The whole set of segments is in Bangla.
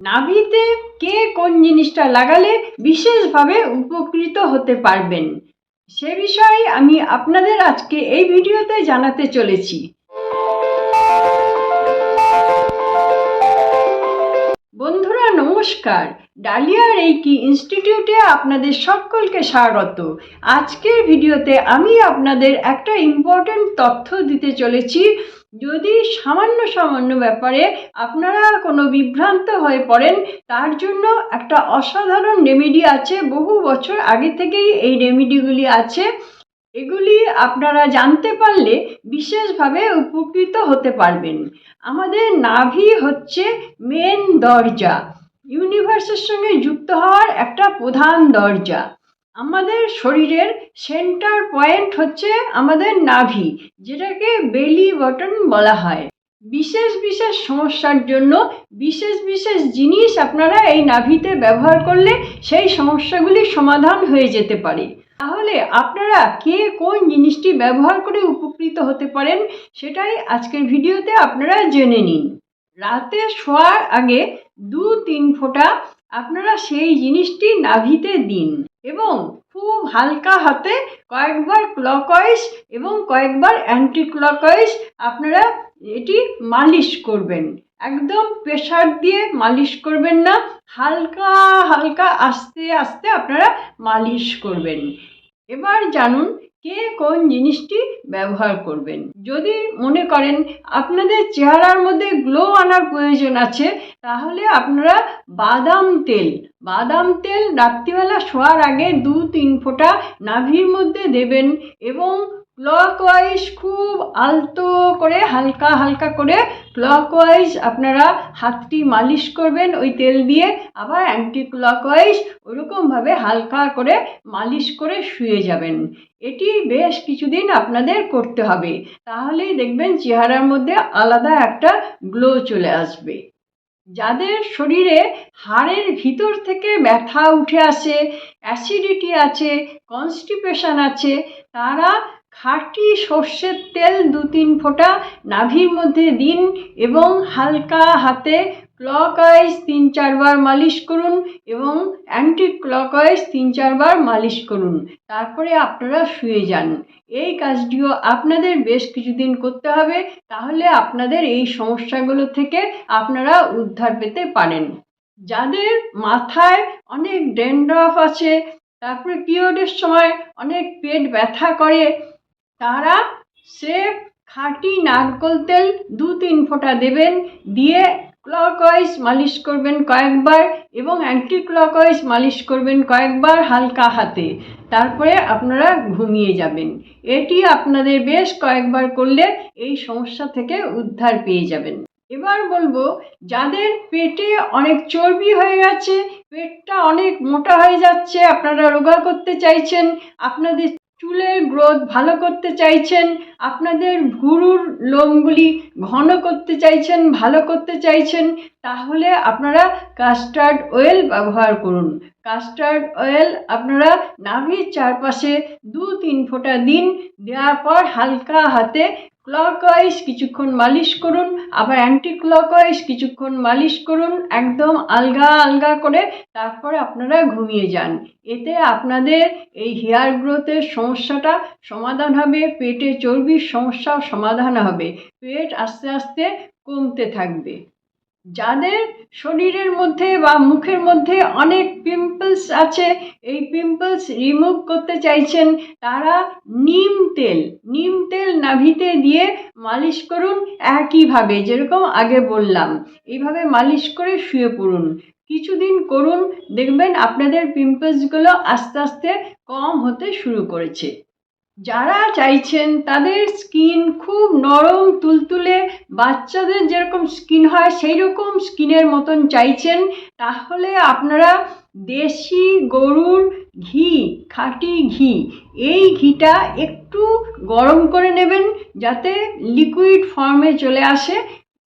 নাভিতে কে কোন জিনিসটা লাগালে বিশেষভাবে উপকৃত হতে পারবেন সে বিষয়ে আমি আপনাদের আজকে এই ভিডিওতে জানাতে চলেছি। বন্ধুরা নমস্কার, ডালিয়া রেইকি ইনস্টিটিউটে আপনাদের সকলকে স্বাগত। আজকের ভিডিওতে আমি আপনাদের একটা ইম্পর্টেন্ট তথ্য দিতে চলেছি। যদি সামান্য ব্যাপারে আপনারা কোনো বিভ্রান্ত হয়ে পড়েন, তার জন্য একটা অসাধারণ রেমেডি আছে। বহু বছর আগে থেকেই এই রেমেডিগুলি আছে। এগুলি আপনারা জানতে পারলে বিশেষভাবে উপকৃত হতে পারবেন। আমাদের নাভি হচ্ছে মেন দরজা, ইউনিভার্সের সঙ্গে যুক্ত হওয়ার একটা প্রধান দরজা। আমাদের শরীরের সেন্টার পয়েন্ট হচ্ছে আমাদের নাভি, যেটাকে বেলি বটন বলা হয়। বিশেষ সমস্যার জন্য বিশেষ জিনিস আপনারা এই নাভিতে ব্যবহার করলে সেই সমস্যাগুলি সমাধান হয়ে যেতে পারে। তাহলে আপনারা কে কোন জিনিসটি ব্যবহার করে উপকৃত হতে পারেন সেটাই আজকের ভিডিওতে আপনারা জেনে নিন। রাতে শোয়ার আগে 2-3 ফোঁটা আপনারা সেই জিনিসটি নাভিতে দিন এবং খুব হালকা হাতে কয়েকবার ক্লকওয়াইজ এবং কয়েকবার অ্যান্টি ক্লকওয়াইজ আপনারা এটি মালিশ করবেন। একদম প্রেসার দিয়ে মালিশ করবেন না, হালকা হালকা আস্তে আস্তে আপনারা মালিশ করবেন। এবার জানুন কে কোন জিনিসটি ব্যবহার করবেন। যদি মনে করেন আপনাদের চেহারার মধ্যে গ্লো আনার প্রয়োজন আছে, তাহলে আপনারা বাদাম তেল রাত্রিবেলা শোয়ার আগে 2-3 ফোঁটা নাভির মধ্যে দেবেন এবং ক্লকওয়াইজ খুব আলতো করে হালকা হালকা করে ক্লকওয়াইজ আপনারা হাতটি মালিশ করবেন ওই তেল দিয়ে। আবার অ্যান্টি ক্লকওয়াইজ ওরকমভাবে হালকা করে মালিশ করে শুয়ে যাবেন। এটি বেশ কিছুদিন আপনাদের করতে হবে, তাহলেই দেখবেন চেহারার মধ্যে আলাদা একটা গ্লো চলে আসবে। যাদের শরীরে হাড়ের ভিতর থেকে ব্যথা উঠে আসে, অ্যাসিডিটি আছে, কনস্টিপেশন আছে, তারা খাঁটি সর্ষের তেল 2-3 ফোঁটা নাভির মধ্যে দিন এবং হালকা হাতে ক্লকওয়াইজ 3-4 বার মালিশ করুন এবং অ্যান্টি ক্লকওয়াইজ 3-4 বার মালিশ করুন। তারপরে আপনারা শুয়ে যান। এই কাজটিও আপনাদের বেশ কিছুদিন করতে হবে, তাহলে আপনাদের এই সমস্যাগুলো থেকে আপনারা উদ্ধার পেতে পারেন। যাদের মাথায় অনেক ড্যান্ড্রাফ আছে, তারপরে পিরিয়ডের সময় অনেক পেট ব্যথা করে, তারা স্রেফ খাঁটি নারকেল তেল 2-3 ফোঁটা দেবেন, দিয়ে ক্লকওয়াইজ মালিশ করবেন কয়েকবার এবং অ্যান্টি ক্লকওয়াইজ মালিশ করবেন কয়েকবার হালকা হাতে। তারপরে আপনারা ঘুমিয়ে যাবেন। এটি আপনাদের বেশ কয়েকবার করলে এই সমস্যা থেকে উদ্ধার পেয়ে যাবেন। এবার বলবো, যাদের পেটে অনেক চর্বি হয়ে গেছে, পেটটা অনেক মোটা হয়ে যাচ্ছে, আপনারা রোগা করতে চাইছেন, আপনাদের চুলের গ্রোথ ভালো করতে চাইছেন, আপনাদের ভুরুর লোমগুলি ঘন করতে চাইছেন, ভালো করতে চাইছেন, তাহলে আপনারা কাস্টার্ড অয়েল ব্যবহার করুন। কাস্টার্ড অয়েল আপনারা নাভির চারপাশে 2-3 ফোঁটা দিন, দেওয়ার পর হালকা হাতে ক্লকওয়াইজ কিছুক্ষণ মালিশ করুন, আবার অ্যান্টি ক্লকওয়াইজ কিছুক্ষণ মালিশ করুন, একদম আলগা করে। তারপরে আপনারা ঘুমিয়ে যান। এতে আপনাদের এই হেয়ার গ্রোথের সমস্যাটা সমাধান হবে, পেটে চর্বির সমস্যাও সমাধান হবে, পেট আস্তে আস্তে কমতে থাকবে। যাদের শরীরের মধ্যে বা মুখের মধ্যে অনেক পিম্পলস আছে, এই পিম্পলস রিমুভ করতে চাইছেন, তারা নিম তেল নাভিতে দিয়ে মালিশ করুন। একইভাবে যেরকম আগে বললাম, এইভাবে মালিশ করে শুয়ে পড়ুন। কিছুদিন করুন, দেখবেন আপনাদের পিম্পলসগুলো আস্তে আস্তে কম হতে শুরু করেছে। যারা চাইছেন তাদের স্কিন খুব নরম তুলতুলে, বাচ্চাদের যেরকম স্কিন হয় সেই রকম স্কিনের মতন চাইছেন, তাহলে আপনারা দেশি গরুর ঘি, খাঁটি ঘি, এই ঘিটা একটু গরম করে নেবেন যাতে লিকুইড ফর্মে চলে আসে।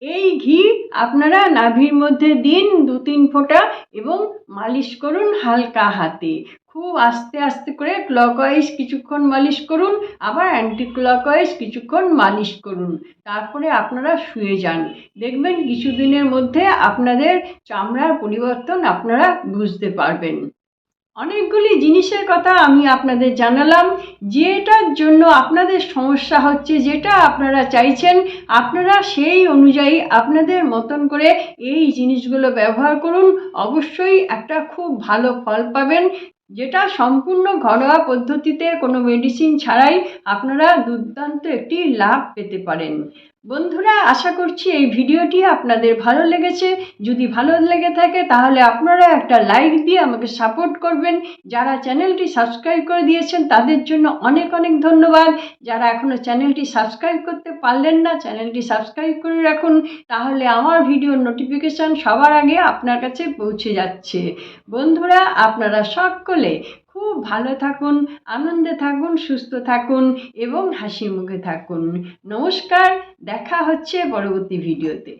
এই ঘি আপনারা নাভির মধ্যে দিন 2-3 ফোঁটা এবং মালিশ করুন হালকা হাতে। খুব আস্তে আস্তে করে ক্লকওয়াইজ কিছুক্ষণ মালিশ করুন, আবার অ্যান্টি ক্লকওয়াইজ কিছুক্ষণ মালিশ করুন। তারপরে আপনারা শুয়ে যান। দেখবেন কিছুদিনের মধ্যে আপনাদের চামড়ার পরিবর্তন আপনারা বুঝতে পারবেন। অনেকগুলি জিনিসের কথা আমি আপনাদের জানালাম, যেটার জন্য আপনাদের সমস্যা হচ্ছে, যেটা আপনারা চাইছেন, আপনারা সেই অনুযায়ী আপনাদের মতন করে এই জিনিসগুলো ব্যবহার করুন। অবশ্যই একটা খুব ভালো ফল পাবেন, যেটা সম্পূর্ণ ঘরোয়া পদ্ধতিতে, কোনো মেডিসিন ছাড়াই আপনারা দুর্দান্ত একটি লাভ পেতে পারেন। বন্ধুরা, আশা করছি এই ভিডিওটি আপনাদের ভালো লেগেছে। যদি ভালো লেগে থাকে তাহলে আপনারা একটা লাইক দিয়ে আমাকে সাপোর্ট করবেন। যারা চ্যানেলটি সাবস্ক্রাইব করে দিয়েছেন তাদের জন্য অনেক অনেক ধন্যবাদ। যারা এখনও চ্যানেলটি সাবস্ক্রাইব করতে পারলেন না, চ্যানেলটি সাবস্ক্রাইব করে রাখুন, তাহলে আমার ভিডিওর নোটিফিকেশান সবার আগে আপনার কাছে পৌঁছে যাচ্ছে। বন্ধুরা, আপনারা সকলে খুব ভালো থাকুন, আনন্দে থাকুন, সুস্থ থাকুন এবং হাসি মুখে থাকুন। নমস্কার, দেখা হচ্ছে পরবর্তী ভিডিওতে।